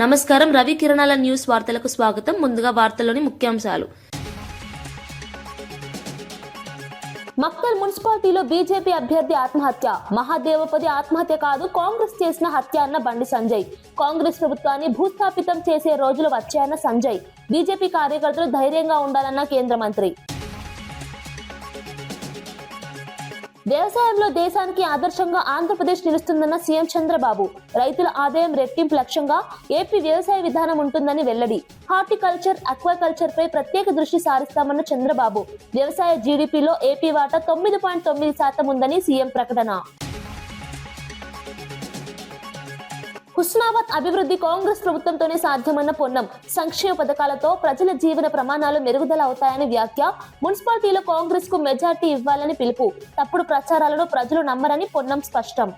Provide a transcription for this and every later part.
నమస్కారం. రవి కిరణాల న్యూస్ వార్తలకు స్వాగతం. ముందుగా వార్తల్లోని ముఖ్యాంశాలు. మక్తల్ మున్సిపాలిటీలో బీజేపీ అభ్యర్థి ఆత్మహత్య. మహాదేవపతి ఆత్మహత్య కాదు, కాంగ్రెస్ చేసిన హత్య అన్న బండి సంజయ్. కాంగ్రెస్ ప్రభుత్వాన్ని భూస్థాపితం చేసే రోజులు వచ్చాయన్న సంజయ్. బీజేపీ కార్యకర్తలు ధైర్యంగా ఉండాలన్న కేంద్ర మంత్రి. వ్యవసాయంలో దేశానికి ఆదర్శంగా ఆంధ్రప్రదేశ్ నిలుస్తుందన్న సీఎం చంద్రబాబు. రైతుల ఆదాయం రెట్టింపు లక్ష్యంగా ఏపీ వ్యవసాయ విధానం ఉంటుందని వెల్లడి. హార్టికల్చర్, అక్వాకల్చర్ పై ప్రత్యేక దృష్టి సారిస్తామన్న చంద్రబాబు. వ్యవసాయ జీడీపీలో ఏపీ వాటా 9.9% ఉందని సీఎం ప్రకటన. హుస్నాబాద్ అభివృద్ధి కాంగ్రెస్ ప్రభుత్వంతోనే సాధ్యమన్న పొన్నం. సంక్షేమ పథకాలతో ప్రజల జీవన ప్రమాణాలు మెరుగుదల అవుతాయని వ్యాఖ్య. మున్సిపాలిటీలో కాంగ్రెస్ కు మెజార్టీ ఇవ్వాలని పిలుపు. తప్పుడు ప్రచారాలను ప్రజలు నమ్మరని పొన్నం స్పష్టం.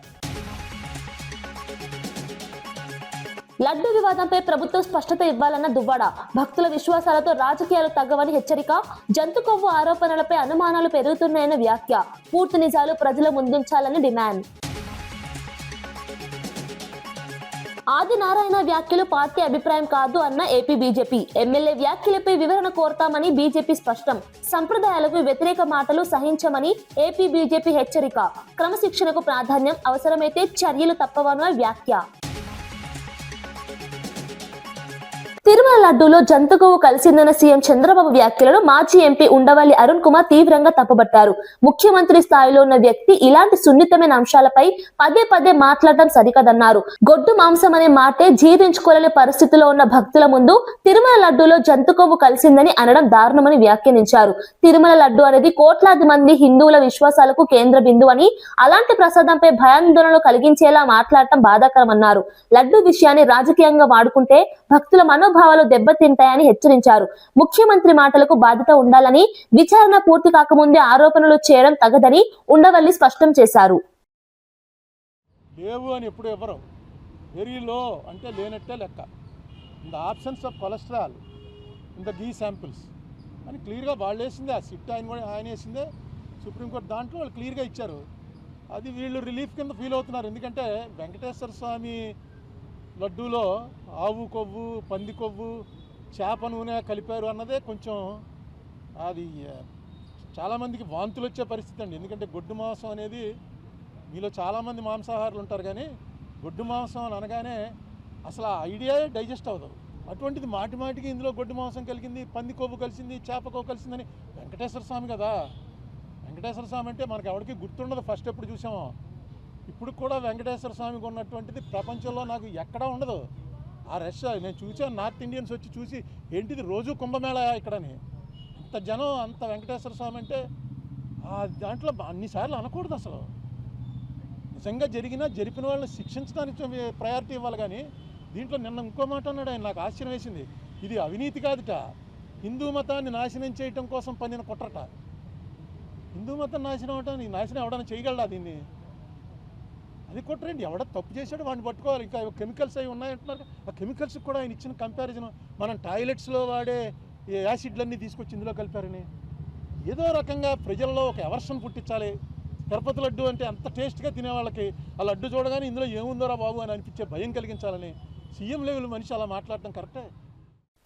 లడ్డు వివాదంపై ప్రభుత్వం స్పష్టత ఇవ్వాలన్న దువ్వాడ. భక్తుల విశ్వాసాలతో రాజకీయాలు తగ్గవని హెచ్చరిక. జంతు కొవ్వు ఆరోపణలపై అనుమానాలు పెరుగుతున్నాయన్న వ్యాఖ్య. పూర్తి నిజాలు ప్రజల ముందుంచాలని డిమాండ్. ఆదినారాయణ వ్యాఖ్యలు పార్టీ అభిప్రాయం కాదు అన్న ఏపీ బీజేపీ. ఎమ్మెల్యే వ్యాఖ్యలపై వివరణ కోరతామని బీజేపీ స్పష్టం. సంప్రదాయాలకు వ్యతిరేక మాటలు సహించమని ఏపీ బీజేపీ హెచ్చరిక. క్రమశిక్షణకు ప్రాధాన్యం, అవసరమైతే చర్యలు తప్పవన్న వ్యాఖ్య. తిరుమల లడ్డూలో జంతుగోవు కలిసిందన్న సీఎం చంద్రబాబు వ్యాఖ్యలను మాజీ ఎంపీ ఉండవల్లి అరుణ్ కుమార్ తీవ్రంగా తప్పుపట్టారు. ముఖ్యమంత్రి స్థాయిలో ఉన్న వ్యక్తి ఇలాంటి సున్నితమైన అంశాలపై పదే పదే మాట్లాడడం సరికదన్నారు. గొడ్డు మాంసం అనే మాటే జీర్ణించుకోలేని పరిస్థితిలో ఉన్న భక్తుల ముందు తిరుమల లడ్డూలో జంతుగోవు కలిసిందని అనడం దారుణమని వ్యాఖ్యానించారు. తిరుమల లడ్డు అనేది కోట్లాది మంది హిందువుల విశ్వాసాలకు కేంద్ర బిందువు అని, అలాంటి ప్రసాదంపై భయాందోళనలు కలిగించేలా మాట్లాడటం బాధాకరమన్నారు. లడ్డు విషయాన్ని రాజకీయంగా వాడుకుంటే భక్తుల మనోభావాలు దెబ్బతింటాయని హెచ్చరించారు. ముఖ్యమంత్రి మాటలకు బాధ్యత ఉండాలని, విచారణ పూర్తి కాకముందే ఆరోపణలు చేయడం తగదని ఉండవల్లి స్పష్టం చేశారు. లేవు అని ఎప్పుడు ఎవరు వెరీ లో అంటే లేనట్టే లెక్క. In the absence of cholesterol in the ghee samples అని క్లియర్గా వాళ్ళు వేసిందే. ఆ సిట్ ఆయన వేసిందే. సుప్రీంకోర్టు దాంట్లో వాళ్ళు క్లియర్గా ఇచ్చారు. అది వీళ్ళు రిలీఫ్ కింద ఫీల్ అవుతున్నారు. ఎందుకంటే వెంకటేశ్వర స్వామి లడ్డూలో ఆవు కొవ్వు, పంది కొవ్వు, చేప నూనె కలిపారు అన్నదే కొంచెం అది చాలామందికి వాంతులు వచ్చే పరిస్థితి అండి. ఎందుకంటే గొడ్డు మాంసం అనేది మీలో చాలామంది మాంసాహారులు ఉంటారు, కానీ గొడ్డు మాంసం అని అనగానే అసలు ఆ ఐడియా డైజెస్ట్ అవ్వదు. అటువంటిది మాటి మాటికి ఇందులో గొడ్డు మాంసం కలిగింది, పంది కొవ్వు కలిసింది, చేప కొవ్వు కలిసిందని. వెంకటేశ్వర స్వామి కదా, వెంకటేశ్వర స్వామి అంటే మనకు ఎవరికి గుర్తుండదు. ఫస్ట్ ఎప్పుడు చూసామో ఇప్పుడు కూడా వెంకటేశ్వర స్వామికి ఉన్నటువంటిది ప్రపంచంలో నాకు ఎక్కడా ఉండదు. ఆ రష్ నేను చూసాను. నార్త్ ఇండియన్స్ వచ్చి చూసి ఏంటిది రోజు కుంభమేళా ఇక్కడని. అంత జనం, అంత వెంకటేశ్వర స్వామి అంటే దాంట్లో అన్నిసార్లు అనకూడదు. అసలు నిజంగా జరిపిన వాళ్ళని శిక్షించడానికి ప్రయారిటీ ఇవ్వాలి. కానీ దీంట్లో నిన్న ఇంకో మాట అన్నాడు ఆయన, నాకు ఆశ్చర్యం వేసింది. ఇది అవినీతి కాదుట, హిందూ మతాన్ని నాశనం చేయటం కోసం పన్నిన కుట్రట. హిందూ మతం నాశనం అవటం, నాశనం ఎవడన్నా చేయగలడా దీన్ని? అది కుట్రండి. ఎవడ తప్పు చేశాడు వాడిని పట్టుకోవాలి. ఇంకా కెమికల్స్ అవి ఉన్నాయంటున్నారు. ఆ కెమికల్స్కి కూడా ఆయన ఇచ్చిన కంపారిజన్, మనం టాయిలెట్స్లో వాడే యాసిడ్లన్నీ తీసుకొచ్చి ఇందులో కలిపారని ఏదో రకంగా ప్రజల్లో ఒక ఎవర్షన్ పుట్టించాలి. తిరుపతి లడ్డు అంటే అంత టేస్ట్గా తినేవాళ్ళకి ఆ లడ్డు చూడగానే ఇందులో ఏముందోరా బాబు అని అనిపించే భయం కలిగించాలని సీఎం లెవెల్ మనిషి అలా మాట్లాడటం కరెక్టే.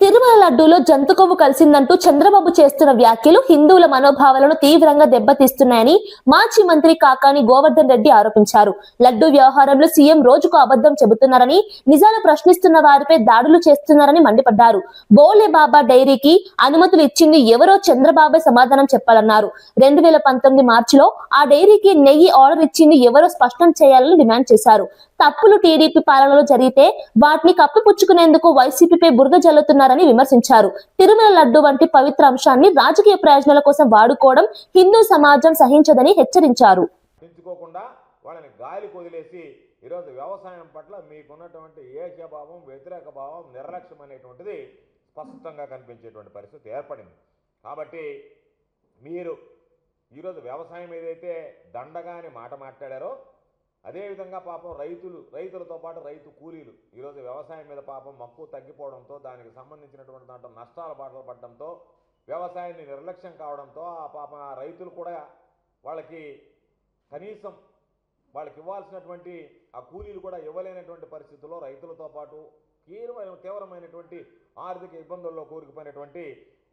తిరుమల లడ్డూలో జంతు కొవ్వు కలిసిందంటూ చంద్రబాబు చేస్తున్న వ్యాఖ్యలు హిందువుల మనోభావాలను తీవ్రంగా దెబ్బతీస్తున్నాయని మాజీ మంత్రి కాకాని గోవర్ధన్ రెడ్డి ఆరోపించారు. లడ్డూ వ్యవహారంలో సీఎం రోజుకు అబద్ధం చెబుతున్నారని, నిజాలు ప్రశ్నిస్తున్న వారిపై దాడులు చేస్తున్నారని మండిపడ్డారు. బోలే బాబా డైరీకి అనుమతులు ఇచ్చింది ఎవరో చంద్రబాబే సమాధానం చెప్పాలన్నారు. 2019 మార్చిలో ఆ డైరీకి నెయ్యి ఆర్డర్ ఇచ్చింది ఎవరో స్పష్టం చేయాలని డిమాండ్ చేశారు. తప్పులు టీడీపీ పాలనలో జరిగితే వాటిని కప్పిపుచ్చుకునేందుకు వైసీపీపై బురద జల్లుతున్నారని విమర్శించారు. తిరుమల లడ్డు వంటి పవిత్ర అంశాన్ని రాజకీయ ప్రయోజనాల కోసం వాడుకోవడం హిందూ సమాజం సహించదని హెచ్చరించారు. వాళ్ళని గాలి కొదిలేసి ఈరోజు వ్యవసాయం పట్ల మీకున్నటువంటి ఏకభావం, వ్యతిరేక భావం, నిర్లక్ష్యం అనేటువంటిది స్పష్టంగా కనిపించేటువంటి పరిస్థితి ఏర్పడింది. కాబట్టి మీరు ఈరోజు వ్యవసాయం ఏదైతే దండగా అని మాట మాట్లాడారో, అదేవిధంగా పాపం రైతులతో పాటు రైతు కూలీలు ఈరోజు వ్యవసాయం మీద పాపం మక్కువ తగ్గిపోవడంతో, దానికి సంబంధించినటువంటి దాంట్లో నష్టాల బాటలు పడడంతో, వ్యవసాయాన్ని నిర్లక్ష్యం కావడంతో ఆ పాపం ఆ రైతులు కూడా వాళ్ళకి కనీసం వాళ్ళకి ఇవ్వాల్సినటువంటి ఆ కూలీలు కూడా ఇవ్వలేనటువంటి పరిస్థితుల్లో రైతులతో పాటు తీవ్రమైనటువంటి ఆర్థిక ఇబ్బందుల్లో కూరుకుపోయినటువంటి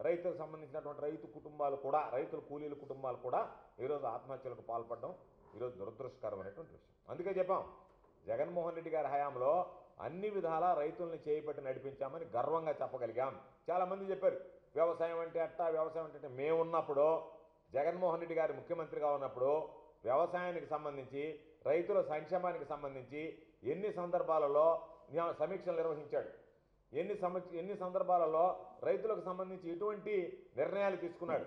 రైతులకు సంబంధించినటువంటి రైతు కుటుంబాలు కూడా, రైతుల కూలీల కుటుంబాలు కూడా ఈరోజు ఆత్మహత్యలకు పాల్పడడం ఈరోజు దురదృష్టకరమైనటువంటి విషయం. అందుకే చెప్పాం, జగన్మోహన్ రెడ్డి గారి హయాంలో అన్ని విధాలా రైతుల్ని చేయిపట్టి నడిపించామని గర్వంగా చెప్పగలిగాం. చాలామంది చెప్పారు వ్యవసాయం అంటే అట్టా, వ్యవసాయం అంటే మేమున్నప్పుడు, జగన్మోహన్ రెడ్డి గారు ముఖ్యమంత్రిగా ఉన్నప్పుడు వ్యవసాయానికి సంబంధించి, రైతుల సంక్షేమానికి సంబంధించి ఎన్ని సందర్భాలలో సమీక్షలు నిర్వహించాడు, ఎన్ని సందర్భాలలో రైతులకు సంబంధించి ఎటువంటి నిర్ణయాలు తీసుకున్నాడు.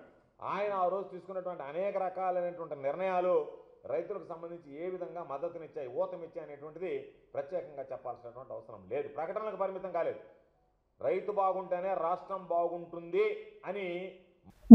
ఆయన ఆ రోజు తీసుకున్నటువంటి అనేక రకాలైనటువంటి నిర్ణయాలు రైతులకు సంబంధించి ఏ విధంగా మద్దతునిచ్చాయి, ఊతమిచ్చాయి అనేటువంటిది ప్రత్యేకంగా చెప్పాల్సినటువంటి అవసరం లేదు. ప్రకటనలకు పరిమితం కాలేదు. రైతు బాగుంటేనే రాష్ట్రం బాగుంటుంది అని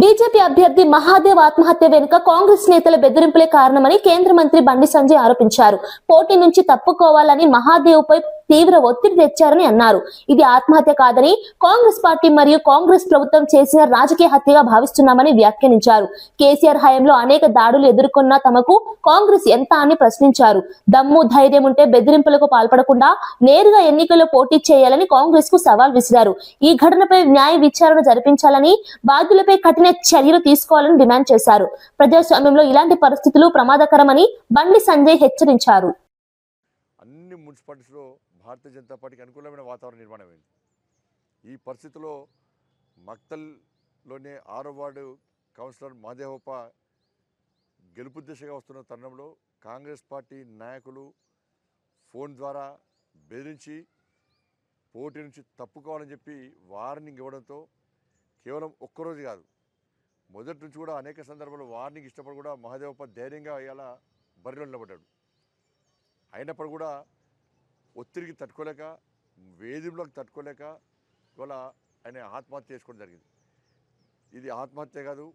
బీజేపీ అభ్యర్థి మహాదేవ్ ఆత్మహత్య వెనుక కాంగ్రెస్ నేతల బెదిరింపులే కారణమని కేంద్ర మంత్రి బండి సంజయ్ ఆరోపించారు. పోటీ నుంచి తప్పుకోవాలని మహాదేవ్ పై తీవ్ర ఒత్తిడి తెచ్చారని అన్నారు. ఇది ఆత్మహత్య కాదని కాంగ్రెస్ పార్టీ మరియు కాంగ్రెస్ ప్రభుత్వం చేసిన రాజకీయ హత్యగా భావిస్తున్నామని వ్యాఖ్యానించారు. కేసీఆర్ హయాంలో అనేక దాడులు ఎదుర్కొన్న తమకు కాంగ్రెస్ ఎంత అని ప్రశ్నించారు. దమ్ము ధైర్యం ఉంటే బెదిరింపులకు పాల్పడకుండా నేరుగా ఎన్నికల్లో పోటీ చేయాలని కాంగ్రెస్ కు సవాల్ విసిరారు. ఈ ఘటనపై న్యాయ విచారణ జరిపించాలని, బాధ్యులపై కఠిన చర్యలు తీసుకోవాలని డిమాండ్ చేశారు. ప్రజాస్వామ్యంలో ఇలాంటి పరిస్థితులు ప్రమాదకరమని బండి సంజయ్ హెచ్చరించారు. అన్ని మున్సిపాలిటీస్లో భారతీయ జనతా పార్టీకి అనుకూలమైన వాతావరణం నిర్మాణమైంది. ఈ పరిస్థితిలో మక్తల్లోనే 6వ వార్డు కౌన్సిలర్ మహాదేవప్ప గెలుపు దిశగా వస్తున్న తరుణంలో కాంగ్రెస్ పార్టీ నాయకులు ఫోన్ ద్వారా బెదిరించి పోటీ నుంచి తప్పుకోవాలని చెప్పి వార్నింగ్ ఇవ్వడంతో కేవలం ఒక్కరోజు కాదు, మొదటి నుంచి కూడా అనేక సందర్భాల్లో వార్నింగ్ ఇష్టపడి కూడా మహాదేవప్ప ధైర్యంగా ఇలా బరిలో నిలబడ్డాడు. అయినప్పుడు కూడా ఒత్తిడికి తట్టుకోలేక, వేధింపులకు తట్టుకోలేక ఇవాళ ఆయన ఆత్మహత్య చేసుకోవడం జరిగింది. ఇది ఆత్మహత్య కాదు,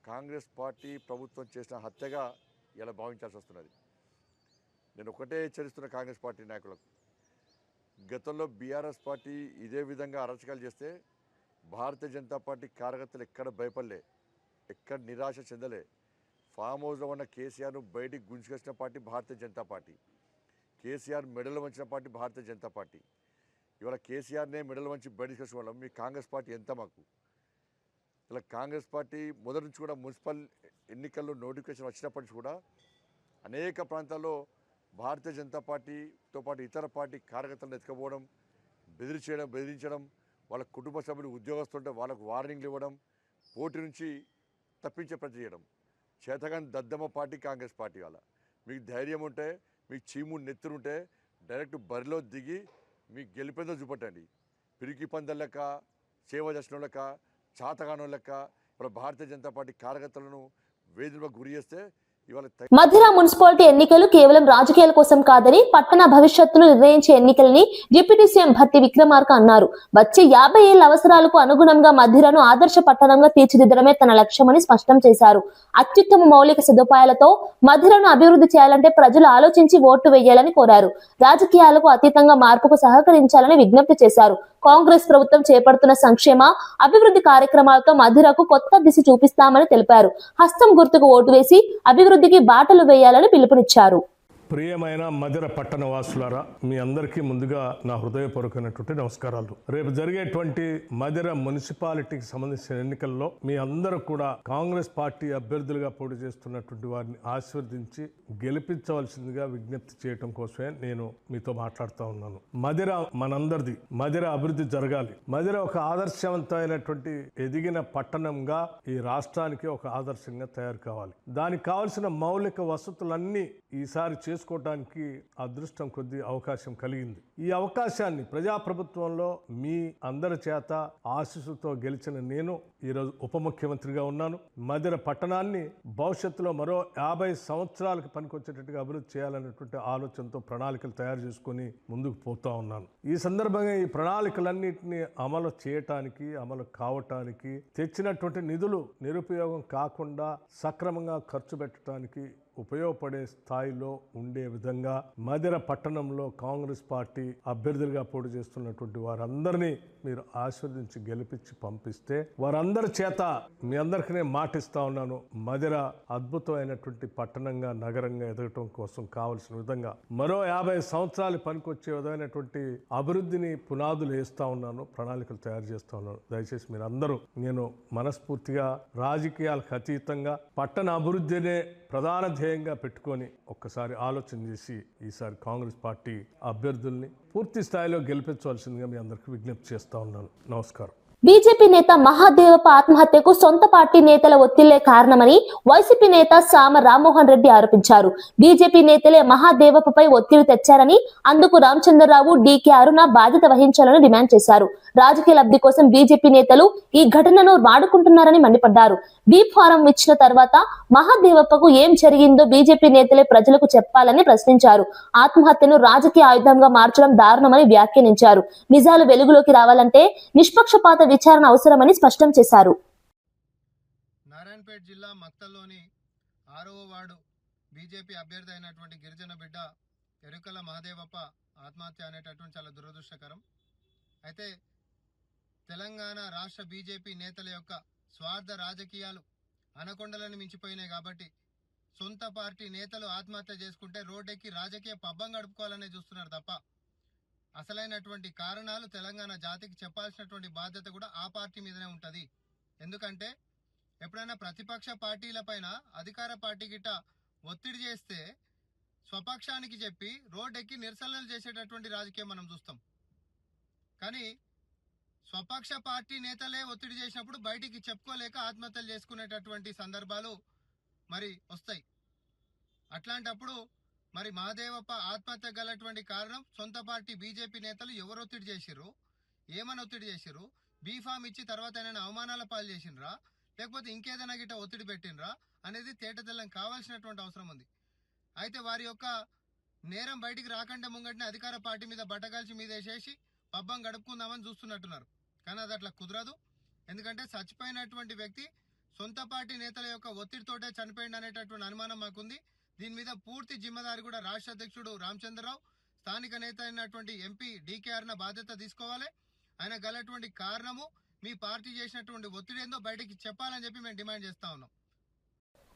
కాంగ్రెస్ పార్టీ ప్రభుత్వం చేసిన హత్యగా ఇలా భావించాల్సి వస్తున్నది. నేను ఒకటే హెచ్చరిస్తున్న కాంగ్రెస్ పార్టీ నాయకులకు, గతంలో బీఆర్ఎస్ పార్టీ ఇదే విధంగా అరాచకాలు చేస్తే భారతీయ జనతా పార్టీ కార్యకర్తలు ఎక్కడ భయపడలే, ఎక్కడ నిరాశ చెందలే. ఫామ్ హౌస్లో ఉన్న కేసీఆర్ను బయటికి గుంజుకొచ్చిన పార్టీ భారతీయ జనతా పార్టీ. కేసీఆర్ మెడలు వంచిన పార్టీ భారతీయ జనతా పార్టీ. ఇవాళ కేసీఆర్నే మెడలు వంచి బయటికి వచ్చిన వాళ్ళం. మీ కాంగ్రెస్ పార్టీ ఎంత మాకు? ఇలా కాంగ్రెస్ పార్టీ మొదటి నుంచి కూడా మున్సిపల్ ఎన్నికల్లో నోటిఫికేషన్ వచ్చినప్పటి నుంచి కూడా అనేక ప్రాంతాల్లో భారతీయ జనతా పార్టీతో పాటు ఇతర పార్టీ కార్యకర్తలను ఎత్తుకపోవడం, బెదిరించడం, వాళ్ళ కుటుంబ సభ్యులు ఉద్యోగస్తుంటే వాళ్ళకు వార్నింగ్లు ఇవ్వడం, పోటీ నుంచి తప్పించే ప్రయత్నం చేయడం. చేతగాని దద్దమ్మ పార్టీ కాంగ్రెస్ పార్టీ. వాళ్ళ మీకు ధైర్యం ఉంటే, మీకు చీము నెత్తురుంటే డైరెక్ట్ బరిలో దిగి మీకు గెలిపేదో చూపట్టండి. పిరికి పందల లెక్క, సేవ చేసిన లెక్క, చాతగానో లెక్క ఇప్పుడు భారతీయ జనతా పార్టీ కార్యకర్తలను వేధింపులకు గురి చేస్తే మధిర మున్సిపాలిటీ ఎన్నికలు కేవలం రాజకీయాల కోసం కాదని, పట్టణ భవిష్యత్తును నిర్ణయించే ఎన్నికలని డిప్యూటీ సీఎం భట్టి విక్రమార్క అన్నారు. వచ్చే 50 ఏళ్ల అవసరాలకు అనుగుణంగా మధిరను ఆదర్శ పట్టణంగా తీర్చిదిద్దడమే తన లక్ష్యమని స్పష్టం చేశారు. అత్యుత్తమ మౌలిక సదుపాయాలతో మధిరను అభివృద్ధి చేయాలంటే ప్రజలు ఆలోచించి ఓటు వేయాలని కోరారు. రాజకీయాలకు అతీతంగా మార్పుకు సహకరించాలని విజ్ఞప్తి చేశారు. కాంగ్రెస్ ప్రభుత్వం చేపడుతున్న సంక్షేమ అభివృద్ధి కార్యక్రమాలతో మధిరకు కొత్త దిశ చూపిస్తామని తెలిపారు. హస్తం గుర్తుకు ఓటు వేసి అభివృద్ధికి బాటలు వేయాలని పిలుపునిచ్చారు. ప్రియమైన మధిర పట్టణ వాసులారా, మీ అందరికీ ముందుగా నా హృదయపూర్వకమైనటువంటి నమస్కారాలు. రేపు జరిగేటువంటి మధిర మున్సిపాలిటీకి సంబంధించిన ఎన్నికల్లో మీ అందరూ కూడా కాంగ్రెస్ పార్టీ అభ్యర్థులుగా పోటీ చేస్తున్నటువంటి వారిని ఆశీర్వదించి గెలిపించవలసిందిగా విజ్ఞప్తి చేయడం కోసమే నేను మీతో మాట్లాడుతూ ఉన్నాను. మధిర మనందరిది. మధిర అభివృద్ధి జరగాలి. మధిర ఒక ఆదర్శవంతమైనటువంటి ఎదిగిన పట్టణంగా ఈ రాష్ట్రానికి ఒక ఆదర్శంగా తయారు కావాలి. దానికి కావాల్సిన మౌలిక వసతులన్నీ ఈసారి చేసుకోవడానికి అదృష్టం కొద్ది అవకాశం కలిగింది. ఈ అవకాశాన్ని ప్రజాప్రభుత్వంలో మీ అందరి చేత ఆశీస్సుతో గెలిచిన నేను ఈరోజు ఉప ముఖ్యమంత్రిగా ఉన్నాను. మధిర పట్టణాన్ని భవిష్యత్తులో మరో 50 సంవత్సరాలకు పనికొచ్చేటట్టుగా అభివృద్ధి చేయాలనేటువంటి ఆలోచనతో ప్రణాళికలు తయారు చేసుకుని ముందుకు పోతా ఉన్నాను. ఈ సందర్భంగా ఈ ప్రణాళికలన్నింటినీ అమలు చేయటానికి, అమలు కావటానికి తెచ్చినటువంటి నిధులు నిరుపయోగం కాకుండా సక్రమంగా ఖర్చు పెట్టడానికి ఉపయోగపడే స్థాయిలో ఉండే విధంగా మధిర పట్టణంలో కాంగ్రెస్ పార్టీ అభ్యర్థులుగా పోటీ చేస్తున్నటువంటి వారందరినీ మీరు ఆశీర్వదించి గెలిపించి పంపిస్తే వారందరి చేత మీ అందరికీ నేను మాటిస్తా ఉన్నాను, మధిర అద్భుతమైనటువంటి పట్టణంగా నగరంగా ఎదగటం కోసం కావలసిన విధంగా మరో 50 సంవత్సరాలు పనికొచ్చే విధమైనటువంటి అభివృద్ధిని పునాదులు వేస్తా ఉన్నాను, ప్రణాళికలు తయారు చేస్తా ఉన్నాను. దయచేసి మీరు అందరూ, నేను మనస్ఫూర్తిగా రాజకీయాలకు అతీతంగా పట్టణ అభివృద్ధినే ప్రధాన ధ్యేయంగా పెట్టుకొని ఒక్కసారి ఆలోచన చేసి ఈసారి కాంగ్రెస్ పార్టీ అభ్యర్థుల్ని పూర్తి స్థాయిలో గెలిపించవలసిందిగా మీ అందరికీ విజ్ఞప్తి చేస్తా ఉన్నాను. నమస్కారం. బీజేపీ నేత మహాదేవప్ప ఆత్మహత్యకు సొంత పార్టీ నేతల ఒత్తిళ్లే కారణమని వైసీపీ నేత సామ రామ్మోహన్ రెడ్డి ఆరోపించారు. బీజేపీ నేతలే మహాదేవప్పపై ఒత్తిడి తెచ్చారని, అందుకు రామచంద్రరావు, డీకే అరుణ బాధ్యత వహించాలని డిమాండ్ చేశారు. రాజకీయ లబ్ధి కోసం బీజేపీ నేతలు ఈ ఘటనను వాడుకుంటున్నారని మండిపడ్డారు. బీ ఫారం ఇచ్చిన తర్వాత మహాదేవప్పకు ఏం జరిగిందో బీజేపీ నేతలే ప్రజలకు చెప్పాలని ప్రశ్నించారు. ఆత్మహత్యను రాజకీయ ఆయుధంగా మార్చడం దారుణమని వ్యాఖ్యానించారు. నిజాలు వెలుగులోకి రావాలంటే నిష్పక్షపాత విచారణ అవసరమని స్పష్టం చేశారు. నారాయణపేట జిల్లా మక్తల్లోని 6వ వార్డు బీజేపీ అభ్యర్థి అయినటువంటి గిరిజన బిడ్డ ఎరుకల మహాదేవప్ప ఆత్మహత్య అనేటటువంటి చాలా దురదృష్టకరం. అయితే తెలంగాణ రాష్ట్ర బీజేపీ నేతల యొక్క స్వార్థ రాజకీయాలు అనకొండలను మించిపోయినాయి కాబట్టి సొంత పార్టీ నేతలు ఆత్మహత్య చేసుకుంటే రోడ్డెక్కి రాజకీయ పబ్బం గడుపుకోవాలనే చూస్తున్నారు తప్ప అసలైనటువంటి కారణాలు తెలంగాణ జాతికి చెప్పాల్సినటువంటి బాధ్యత కూడా ఆ పార్టీ మీదనే ఉంటుంది. ఎందుకంటే ఎప్పుడైనా ప్రతిపక్ష పార్టీల పైన అధికార పార్టీ గిట్ట ఒత్తిడి చేస్తే స్వపక్షానికి చెప్పి రోడ్డెక్కి నిరసనలు చేసేటటువంటి రాజకీయం మనం చూస్తాం. కానీ స్వపక్ష పార్టీ నేతలే ఒత్తిడి చేసినప్పుడు బయటికి చెప్పుకోలేక ఆత్మహత్యలు చేసుకునేటటువంటి సందర్భాలు మరి వస్తాయి. అట్లాంటప్పుడు మరి మహాదేవప్ప ఆత్మహత్య గలటువంటి కారణం సొంత పార్టీ బీజేపీ నేతలు ఎవరు ఒత్తిడి చేసిర్రు, ఏమని ఒత్తిడి చేసిర్రు, బీఫామ్ ఇచ్చి తర్వాత ఏమైనా అవమానాల పాలు చేసిండ్రా, లేకపోతే ఇంకేదైనా గిట్ట ఒత్తిడి పెట్టినరా అనేది తేటతెల్లం కావాల్సినటువంటి అవసరం ఉంది. అయితే వారి యొక్క నేరం బయటికి రాకుండా ముంగటిని అధికార పార్టీ మీద బట్టగాల్చి మీద వేసేసి పబ్బం గడుపుకుందామని చూస్తున్నట్టున్నారు. కానీ అది అట్లా కుదరదు. ఎందుకంటే చచ్చిపోయినటువంటి వ్యక్తి సొంత పార్టీ నేతల యొక్క ఒత్తిడితోటే చనిపోయింది అనేటటువంటి అనుమానం మాకుంది. దీని మీద పూర్తి జిమ్మదారి కూడా రాష్ట్ర అధ్యక్షుడు రామచంద్రరావు, స్థానిక నేత అయినటువంటి ఎంపీ డీకే అరుణ బాధ్యత తీసుకోవాలి. ఆయన గలటువంటి కారణము మీ పార్టీ చేసినటువంటి ఒత్తిడి ఏందో బయటికి చెప్పాలని చెప్పి మేము డిమాండ్ చేస్తా ఉన్నాం.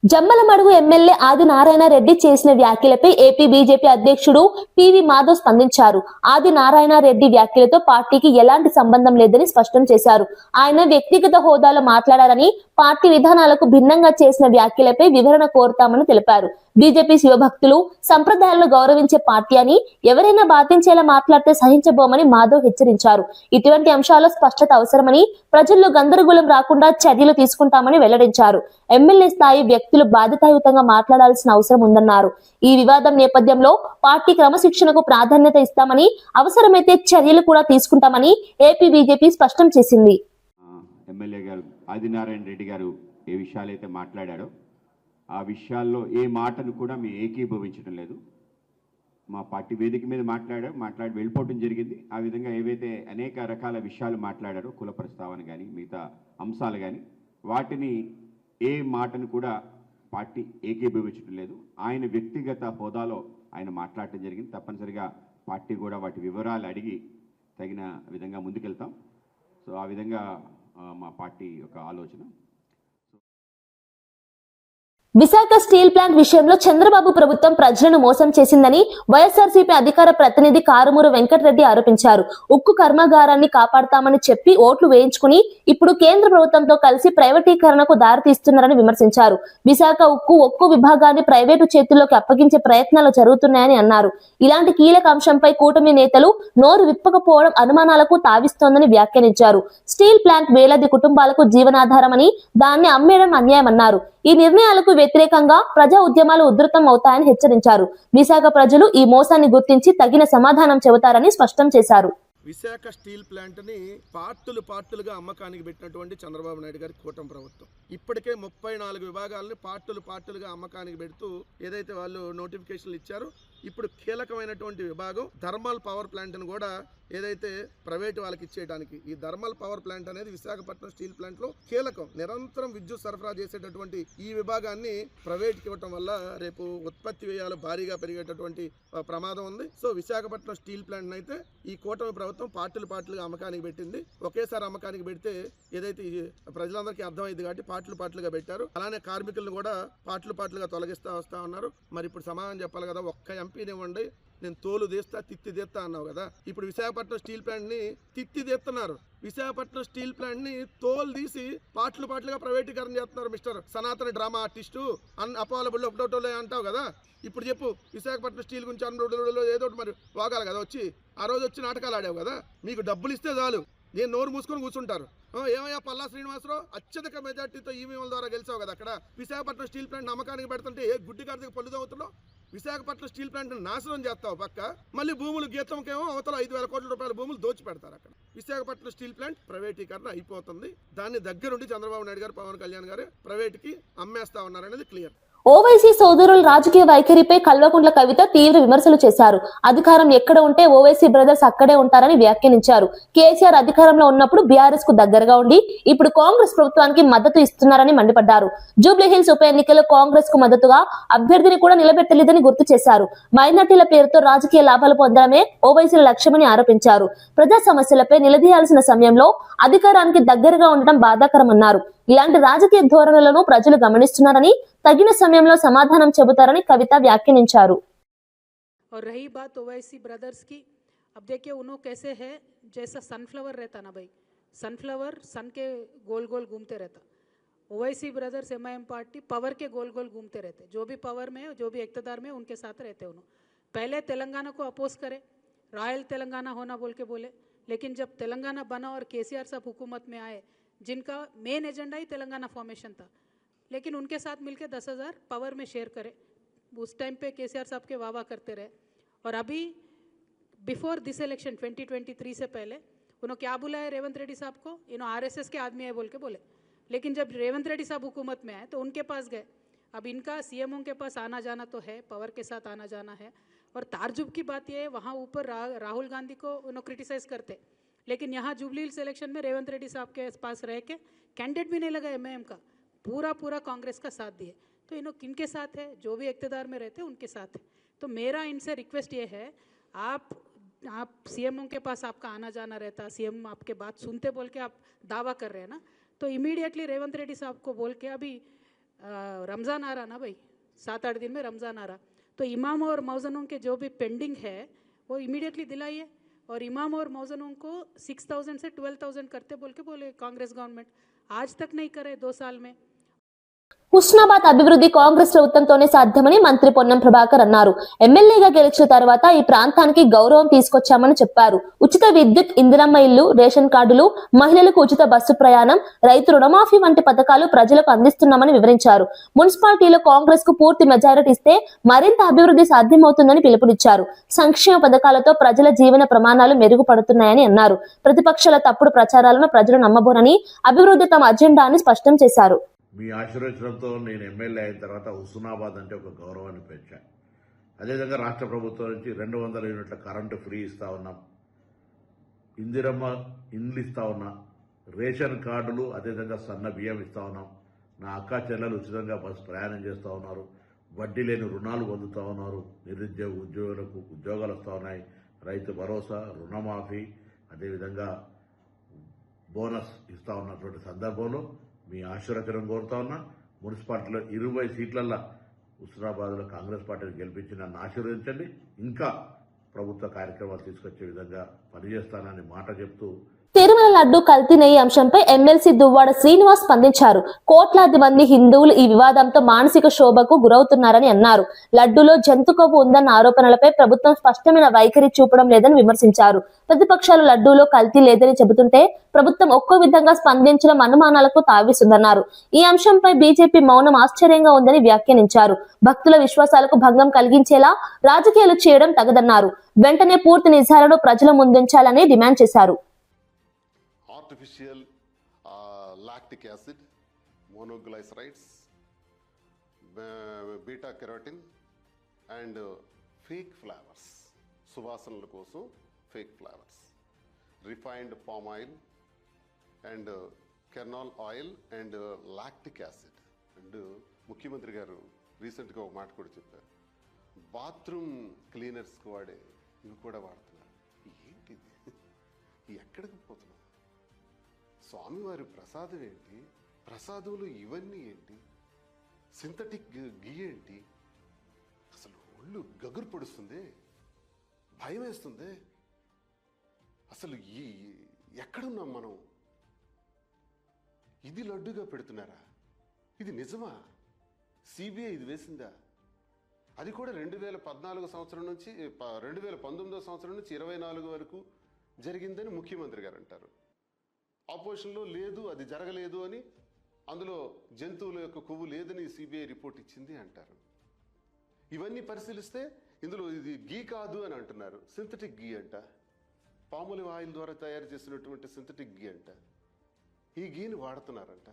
జమ్మలమడుగు ఎమ్మెల్యే ఆదినారాయణ రెడ్డి చేసిన వ్యాఖ్యలపై ఏపీ బీజేపీ అధ్యక్షుడు పివి మాధవ్ స్పందించారు. ఆదినారాయణ రెడ్డి వ్యాఖ్యలతో పార్టీకి ఎలాంటి సంబంధం లేదని స్పష్టం చేశారు. ఆయన వ్యక్తిగత హోదాలో మాట్లాడారని, పార్టీ విధానాలకు భిన్నంగా చేసిన వ్యాఖ్యలపై వివరణ కోరుతామని తెలిపారు. బీజేపీ శివభక్తులు, సంప్రదాయాలను గౌరవించే పార్టీ అని ఎవరైనా బాధించేలా మాట్లాడితే సహించబోమని మాధవ్ హెచ్చరించారు. ఇటువంటి అంశాల్లో స్పష్టత అవసరమని, ప్రజల్లో గందరగోళం రాకుండా చర్యలు తీసుకుంటామని వెల్లడించారు. ఎమ్మెల్యే స్థాయి వ్యక్తులు బాధ్యతాయుతంగా మాట్లాడాల్సిన అవసరం ఉందన్నారు. ఈ వివాదం నేపథ్యంలో పార్టీ క్రమశిక్షణకు ప్రాధాన్యత ఇస్తామని, అవసరమైతే చర్యలు కూడా తీసుకుంటామని ఏపీ బీజేపీ స్పష్టం చేసింది. ఎమ్మెల్యే గారు ఆదినారాయణ రెడ్డి గారు ఏ విషయాలైతే మాట్లాడాడో ఆ విషయాల్లో ఏ మాటను కూడా మేము ఏకీభవించడం లేదు. మా పార్టీ వేదిక మీద మాట్లాడి వెళ్ళిపోవడం జరిగింది. ఆ విధంగా ఏవైతే అనేక రకాల విషయాలు మాట్లాడారో, కుల ప్రస్తావన కానీ మిగతా అంశాలు కానీ, వాటిని ఏ మాటను కూడా పార్టీ ఏకీభవించడం లేదు. ఆయన వ్యక్తిగత హోదాలో ఆయన మాట్లాడటం జరిగింది. తప్పనిసరిగా పార్టీ కూడా వాటి వివరాలు అడిగి తగిన విధంగా ముందుకెళ్తాం. సో ఆ విధంగా మా పార్టీ యొక్క ఆలోచన. విశాఖ స్టీల్ ప్లాంట్ విషయంలో చంద్రబాబు ప్రభుత్వం ప్రజలను మోసం చేసిందని వైఎస్ఆర్సీపీ అధికార ప్రతినిధి కారుమూరు వెంకటరెడ్డి ఆరోపించారు. ఉక్కు కర్మాగారాన్ని కాపాడతామని చెప్పి ఓట్లు వేయించుకుని ఇప్పుడు కేంద్ర ప్రభుత్వంతో కలిసి ప్రైవేటీకరణకు దారితీస్తున్నారని విమర్శించారు. విశాఖ ఒక్కు విభాగాన్ని ప్రైవేటు చేతుల్లోకి అప్పగించే ప్రయత్నాలు జరుగుతున్నాయని అన్నారు. ఇలాంటి కీలక అంశంపై కూటమి నేతలు నోరు విప్పకపోవడం అనుమానాలకు తావిస్తోందని వ్యాఖ్యానించారు. స్టీల్ ప్లాంట్ వేలాది కుటుంబాలకు జీవనాధారమని, దాన్ని అమ్మేయడం అన్యాయమన్నారు. ఈ నిర్ణయాలకు వ్యతిరేకంగా ప్రజా ఉద్యమాలు ఉధృతం అవుతాయని హెచ్చరించారు. విశాఖ ప్రజలు ఈ మోసాన్ని గుర్తించి తగిన సమాధానం చెబుతారని స్పష్టం చేశారు. విశాఖ స్టీల్ ప్లాంట్ని పార్టులుగా అమ్మకానికి పెట్టినటువంటి చంద్రబాబు నాయుడు గారి కూటమి ప్రభుత్వం ఇప్పటికే 34 విభాగాలను పార్టులుగా అమ్మకానికి పెడుతూ ఏదైతే వాళ్ళు నోటిఫికేషన్లు ఇచ్చారో, ఇప్పుడు కీలకమైనటువంటి విభాగం థర్మల్ పవర్ ప్లాంట్ను కూడా ఏదైతే ప్రైవేట్ వాళ్ళకి ఇచ్చేయడానికి. ఈ థర్మల్ పవర్ ప్లాంట్ అనేది విశాఖపట్నం స్టీల్ ప్లాంట్లో కీలకం. నిరంతరం విద్యుత్ సరఫరా చేసేటటువంటి ఈ విభాగాన్ని ప్రైవేట్కి ఇవ్వటం వల్ల రేపు ఉత్పత్తి వ్యయాలు భారీగా పెరిగేటటువంటి ప్రమాదం ఉంది. సో విశాఖపట్నం స్టీల్ ప్లాంట్ అయితే ఈ కూటమి ప్రభుత్వం పార్టీలుగా అమ్మకానికి పెట్టింది. ఒకేసారి అమ్మకానికి పెడితే ఏదైతే ప్రజలందరికీ అర్థమైంది కాబట్టి పార్టీలుగా పెట్టారు. అలానే కార్మికులను కూడా పార్టీలుగా తొలగిస్తా వస్తా ఉన్నారు. మరి ఇప్పుడు సమాధానం చెప్పాలి కదా, ఒక్క ఎంపీనివ్వండి నేను తోలు తీస్తా తిత్తి తీస్తా అన్నావు కదా, ఇప్పుడు విశాఖపట్నం స్టీల్ ప్లాంట్ ని తిత్తి తీస్తున్నారు. విశాఖపట్నం స్టీల్ ప్లాంట్ ని తోలు తీసి పార్టీలుగా ప్రైవేటీకరణ చేస్తున్నారు. మిస్టర్ సనాతన డ్రామా ఆర్టిస్టు అపాలబుల్ ఒకటోలే అంటావు కదా. ఇప్పుడు చెప్పు, విశాఖపట్నం స్టీల్ గురించి అన్నోడులో ఏదో మరి వాగాలి కదా, వచ్చి ఆ రోజు వచ్చి నాటకాలు ఆడావు కదా. మీకు డబ్బులు ఇస్తే చాలు, నేను నోరు మూసుకొని కూర్చుంటారు. ఏమయ్యా పల్లా శ్రీనివాసరావు అత్యధిక మెజార్టీతో ఈవీఎంల ద్వారా గెలిచావు కదా అక్కడ. విశాఖపట్నం స్టీల్ ప్లాంట్ అమ్మకానికి పెడుతుంటే ఏ గుడ్డి గారికి పళ్ళు అవుతున్నావు. విశాఖపట్నం స్టీల్ ప్లాంట్ నాశనం చేస్తావు పక్క, మళ్ళీ భూములు గీతంకేమో అవతల 5,000 కోట్ల రూపాయల భూములు దోచి పెడతారు అక్కడ. విశాఖపట్నం స్టీల్ ప్లాంట్ ప్రైవేటీకరణ అయిపోతుంది. దాన్ని దగ్గరుండి చంద్రబాబు నాయుడు గారు, పవన్ కళ్యాణ్ గారు ప్రైవేట్కి అమ్మేస్తా ఉన్నారనేది క్లియర్. ఓవైసీ సోదరుల రాజకీయ వైఖరిపై కల్వకుంట్ల కవిత తీవ్ర విమర్శలు చేశారు. అధికారం ఎక్కడ ఉంటే ఓవైసీ బ్రదర్స్ అక్కడే ఉంటారని వ్యాఖ్యానించారు. కేసీఆర్ అధికారంలో ఉన్నప్పుడు బీఆర్ఎస్ కు దగ్గరగా ఉండి ఇప్పుడు కాంగ్రెస్ ప్రభుత్వానికి మద్దతు ఇస్తున్నారని మండిపడ్డారు. జూబ్లీహిల్స్ ఉప ఎన్నికల్లో కాంగ్రెస్ కు మద్దతుగా అభ్యర్థిని కూడా నిలబెట్టలేదని గుర్తు చేశారు. మైనార్టీల పేరుతో రాజకీయ లాభాలు పొందడమే ఓవైసీల లక్ష్యమని ఆరోపించారు. ప్రజా సమస్యలపై నిలదీయాల్సిన సమయంలో అధికారానికి దగ్గరగా ఉండడం బాధాకరమన్నారు. ఇలాంటి రాజకీయ ధోరణులను ప్రజలు గమనిస్తున్నారని, తగిన సమయంలో సమాధానం చెబుతారని కవిత వ్యాఖ్యానించారు. और रही बात ओवैसी ब्रदर्स की, अब देखिए उन्होंने कैसे है, जैसा सनफ्लावर रहता ना भाई, सनफ्लावर सन के गोल गोल घूमते रहता. Owaisi brothers MIM party power के गोल गोल घूमते रहते. जो भी पावर में जो भी इक़्तिदार में उनके साथ रहते उन्होंने. पहले तेलंगाना को अपोज करे, रॉयल तेलंगाना होना बोल के बोले, लेकिन जब तेलंगाना बना और केसीआर साहब हुकूमत में आए, जिनका मेन एजेंडा ही तेलंगाना फॉर्मेशन था, लेकिन उनके साथ मिलकर 10,000 पावर में शेयर करे. उस टाइम पे केसीआर साहब के वाह करते रहे. और अभी बिफोर दिस इलेक्शन 2023 से पहले उन्होंने क्या बुलाया रेवंत रेड्डी साहब को, इन्होंने आरएसएस के आदमी है बोल के बोले. लेकिन जब रेवंत रेड्डी साहब हुकूमत में आए तो उनके पास गए. अब इनका सीएमओ के पास आना जाना तो है, पावर के साथ आना जाना है. और तारजुब की बात यह है, वहाँ ऊपर राहुल गांधी को उन्होंने क्रिटिसाइज करते, लेकिन यहाँ जुबली हिल्स इलेक्शन में रेवंत रेड्डी साहब के पास रह के कैंडिडेट भी नहीं लगा एमआईएम का, पूरा कांग्रेस का साथ दिए. तो इन्होंने किनके साथ है, जो भी इक़्तिदार में रहते हैं उनके साथ है. तो मेरा इनसे रिक्वेस्ट ये है, आप सीएमओ के पास आपका आना जाना रहता, सीएम आपके बात सुनते बोल के आप दावा कर रहे हैं ना, तो इमीडिएटली रेवंत रेड्डी साहब को बोल के, अभी रमज़ान आ रहा ना भाई, 7-8 दिन में रमज़ान आ रहा, तो इमाम और मौज़नों के जो भी पेंडिंग है वो इमीडिएटली दिलाइए. और इमाम और मौज़नों को 6,000 से 12,000 करते बोल के बोले कांग्रेस गवर्नमेंट, आज तक नहीं करे 2 साल में. హుస్నాబాద్ అభివృద్ధి కాంగ్రెస్ ప్రభుత్వంతోనే సాధ్యమని మంత్రి పొన్నం ప్రభాకర్ అన్నారు. ఎమ్మెల్యేగా గెలిచిన తర్వాత ఈ ప్రాంతానికి గౌరవం తీసుకొచ్చామని చెప్పారు. ఉచిత విద్యుత్, ఇందిరమ్మ ఇల్లు, రేషన్ కార్డులు, మహిళలకు ఉచిత బస్సు ప్రయాణం, రైతు రుణమాఫీ వంటి పథకాలు ప్రజలకు అందిస్తున్నామని వివరించారు. మున్సిపాలిటీలో కాంగ్రెస్ కు పూర్తి మెజారిటీ ఇస్తే మరింత అభివృద్ధి సాధ్యమవుతుందని పిలుపునిచ్చారు. సంక్షేమ పథకాలతో ప్రజల జీవన ప్రమాణాలు మెరుగుపడుతున్నాయని అన్నారు. ప్రతిపక్షాల తప్పుడు ప్రచారాలను ప్రజలు నమ్మబోరని, అభివృద్ధి తమ అజెండా అని స్పష్టం చేశారు. మీ ఆశీర్వచనంతో నేను ఎమ్మెల్యే అయిన తర్వాత హుస్నాబాద్ అంటే ఒక గౌరవాన్ని పెంచాను. అదేవిధంగా రాష్ట్ర ప్రభుత్వం నుంచి 200 యూనిట్ల కరెంటు ఫ్రీ ఇస్తూ ఉన్నాం, ఇందిరమ్మ ఇండ్లు ఇస్తూ ఉన్నాం, రేషన్ కార్డులు, అదేవిధంగా సన్న బియ్యం ఇస్తూ ఉన్నాం. నా అక్క చెల్లెలు ఉచితంగా బస్సు ప్రయాణం చేస్తూ ఉన్నారు, వడ్డీ లేని రుణాలు పొందుతూ ఉన్నారు, నిరుద్యోగ ఉద్యోగులకు ఉద్యోగాలు వస్తూ ఉన్నాయి, రైతు భరోసా, రుణమాఫీ, అదేవిధంగా బోనస్ ఇస్తూ ఉన్నటువంటి సందర్భంలో మీ ఆశీర్వచనం కోరుతా ఉన్నా. మున్సిపాలిటీలో 20 సీట్లల్లో హుస్నాబాద్లో కాంగ్రెస్ పార్టీని గెలిపించి నన్ను ఆశీర్వదించండి. ఇంకా ప్రభుత్వ కార్యక్రమాలు తీసుకొచ్చే విధంగా పనిచేస్తానని మాట చెప్తూ, తిరుమల లడ్డు కల్తీ నెయ్యి అంశంపై ఎమ్మెల్సీ దువ్వాడ శ్రీనివాస్ స్పందించారు. కోట్లాది మంది హిందువులు ఈ వివాదంతో మానసిక శోభకు గురవుతున్నారని అన్నారు. లడ్డూలో జంతు కొవ్వు ఉందన్న ఆరోపణలపై ప్రభుత్వం స్పష్టమైన వైఖరి చూపడం లేదని విమర్శించారు. ప్రతిపక్షాలు లడ్డూలో కల్తీ లేదని చెబుతుంటే ప్రభుత్వం ఒక్కో విధంగా స్పందించడం అనుమానాలకు తావిస్తుందన్నారు. ఈ అంశంపై బీజేపీ మౌనం ఆశ్చర్యంగా ఉందని వ్యాఖ్యానించారు. భక్తుల విశ్వాసాలకు భంగం కలిగించేలా రాజకీయాలు చేయడం తగదన్నారు. వెంటనే పూర్తి నిజాలను ప్రజల ముందుంచాలని డిమాండ్ చేశారు. Artificial lactic acid, monoglycerides, beta carotene and fake flavors, సువాసనల కోసం fake flavours. refined palm oil and kernel oil and lactic acid. And ముఖ్యమంత్రి గారు రీసెంట్గా ఒక మాట కూడా చెప్పారు, బాత్రూమ్ క్లీనర్స్కి వాడే ఇవి కూడా వాడుతున్నారు. ఏంటిది? ఎక్కడికి పోతున్నాం? స్వామివారి ప్రసాదం ఏంటి? ప్రసాదంలో ఇవన్నీ ఏంటి? సింథటిక్ గీ ఏంటి? అసలు ఒళ్ళు గగురు పొడుస్తుంది, భయం వేస్తుంది. అసలు ఎక్కడున్నాం మనం? ఇది లడ్డుగా పెడుతున్నారా? ఇది నిజమా? సిబిఐ ఇది వేసిందా? అది కూడా 2014 సంవత్సరం నుంచి 2019 సంవత్సరం నుంచి 24 వరకు జరిగిందని ముఖ్యమంత్రి గారు అంటారు. ఆపోజిషన్లో లేదు, అది జరగలేదు అని, అందులో జంతువుల యొక్క కొవ్వు లేదని సిబిఐ రిపోర్ట్ ఇచ్చింది అంటారు. ఇవన్నీ పరిశీలిస్తే ఇందులో ఇది గీ కాదు అని అంటున్నారు, సింథటిక్ గీ అంట. పాముల ఆయిల్ ద్వారా తయారు చేసినటువంటి సింథటిక్ గీ అంట. ఈ గీని వాడుతున్నారంట.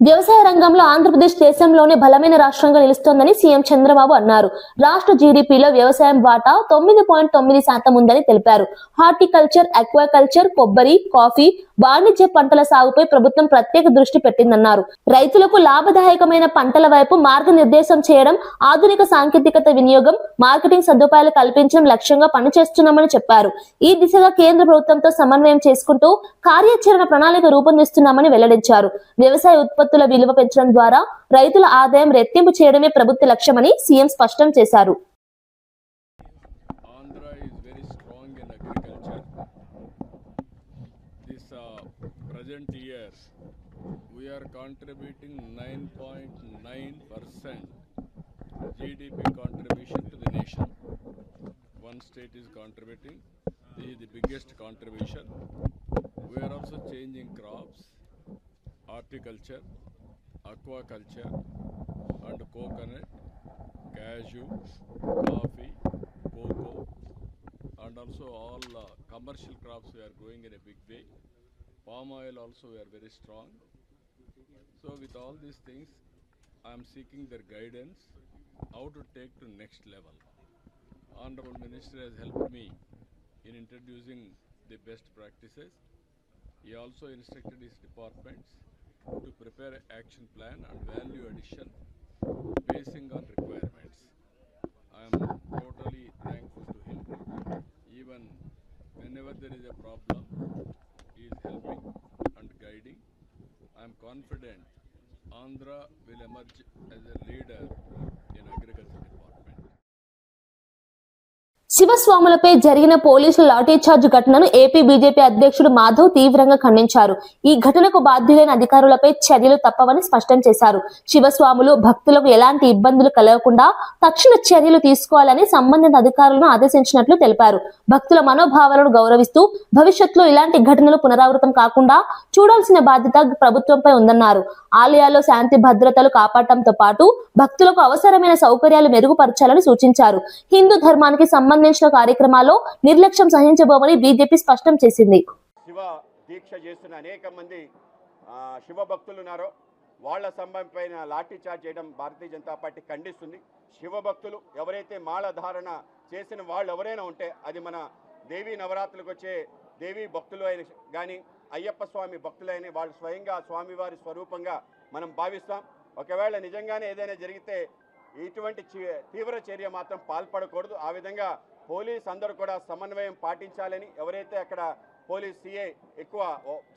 వ్యవసాయ రంగంలో ఆంధ్రప్రదేశ్ దేశంలోనే బలమైన రాష్ట్రంగా నిలుస్తోందని సీఎం చంద్రబాబు అన్నారు. రాష్ట్ర జీడీపీలో వ్యవసాయం వాటా 9.9% ఉందని తెలిపారు. హార్టికల్చర్, అక్వాకల్చర్, కొబ్బరి, కాఫీ, వాణిజ్య పంటల సాగుపై ప్రభుత్వం ప్రత్యేక దృష్టి పెట్టిందన్నారు. రైతులకు లాభదాయకమైన పంటల వైపు మార్గనిర్దేశం చేయడం, ఆధునిక సాంకేతికత వినియోగం, మార్కెటింగ్ సదుపాయాలు కల్పించడం లక్ష్యంగా పనిచేస్తున్నామని చెప్పారు. ఈ దిశగా కేంద్ర ప్రభుత్వంతో సమన్వయం చేసుకుంటూ కార్యాచరణ ప్రణాళిక రూపొందిస్తున్నామని వెల్లడించారు. వ్యవసాయ ఉత్పత్తుల విలువ పెంచడం ద్వారా రైతుల ఆదాయం రెట్టింపు చేయడమే ప్రభుత్వ లక్ష్యమని సీఎం స్పష్టం చేశారు. Andhra is very strong in agriculture. This present year we are contributing 9.9% GDP contribution to the nation. One state is contributing. This is the biggest contribution. We are also changing crops, horticulture, aquaculture and coconut, cashew, coffee, cocoa and also all commercial crops we are growing in a big way. Palm oil also we are very strong. So with all these things I am seeking their guidance how to take to next level. Honorable Minister has helped me in introducing the best practices. He also instructed his departments to prepare an action plan and value addition basing on requirements. I am totally thankful to him. Even whenever there is a problem, he is helping and guiding. I am confident Andhra will emerge as a leader in agriculture department. శివస్వాములపై జరిగిన పోలీసుల లాఠీచార్జ్ ఘటనను AP BJP అధ్యక్షుడు మాధవ్ తీవ్రంగా ఖండించారు. ఈ ఘటనకు బాధ్యులైన అధికారులపై చర్యలు తప్పవని స్పష్టం చేశారు. శివస్వాములు భక్తులకు ఎలాంటి ఇబ్బందులు కలగకుండా తక్షణ చర్యలు తీసుకోవాలని సంబంధిత అధికారులను ఆదేశించినట్లు తెలిపారు. భక్తుల మనోభావాలను గౌరవిస్తూ భవిష్యత్తులో ఇలాంటి ఘటనలు పునరావృతం కాకుండా చూడాల్సిన బాధ్యత ప్రభుత్వంపై ఉందన్నారు. ఆలయాల్లో శాంతి భద్రతలు కాపాడటంతో పాటు భక్తులకు అవసరమైన సౌకర్యాలు మెరుగుపరచాలని సూచించారు. హిందూ ధర్మానికి సంబంధించిన కార్యక్రమాల్లో నిర్లక్ష్యం సహించబోమని బీజేపీ స్పష్టం చేసింది. శివ దీక్ష చేస్తున్న అనేక మంది శివ భక్తులు ఉన్నారో వాళ్ళ సంబంధమైన లాఠీ చార్జ్ చేయడం భారతీయ జనతా పార్టీ ఖండిస్తుంది. శివ భక్తులు ఎవరైతే మాల ధారణ చేసిన వాళ్ళు ఎవరైనా ఉంటే అది మన దేవీ నవరాత్రులకు వచ్చే దేవీ భక్తులు అయిన కానీ అయ్యప్ప స్వామి భక్తులైన వాళ్ళు స్వయంగా స్వామివారి స్వరూపంగా మనం భావిస్తాం. ఒకవేళ నిజంగానే ఏదైనా జరిగితే ఇటువంటి తీవ్ర చర్య మాత్రం పాల్పడకూడదు. ఆ విధంగా పోలీస్ అందరూ కూడా సమన్వయం పాటించాలని, ఎవరైతే అక్కడ పోలీస్ సిఐ ఎక్కువ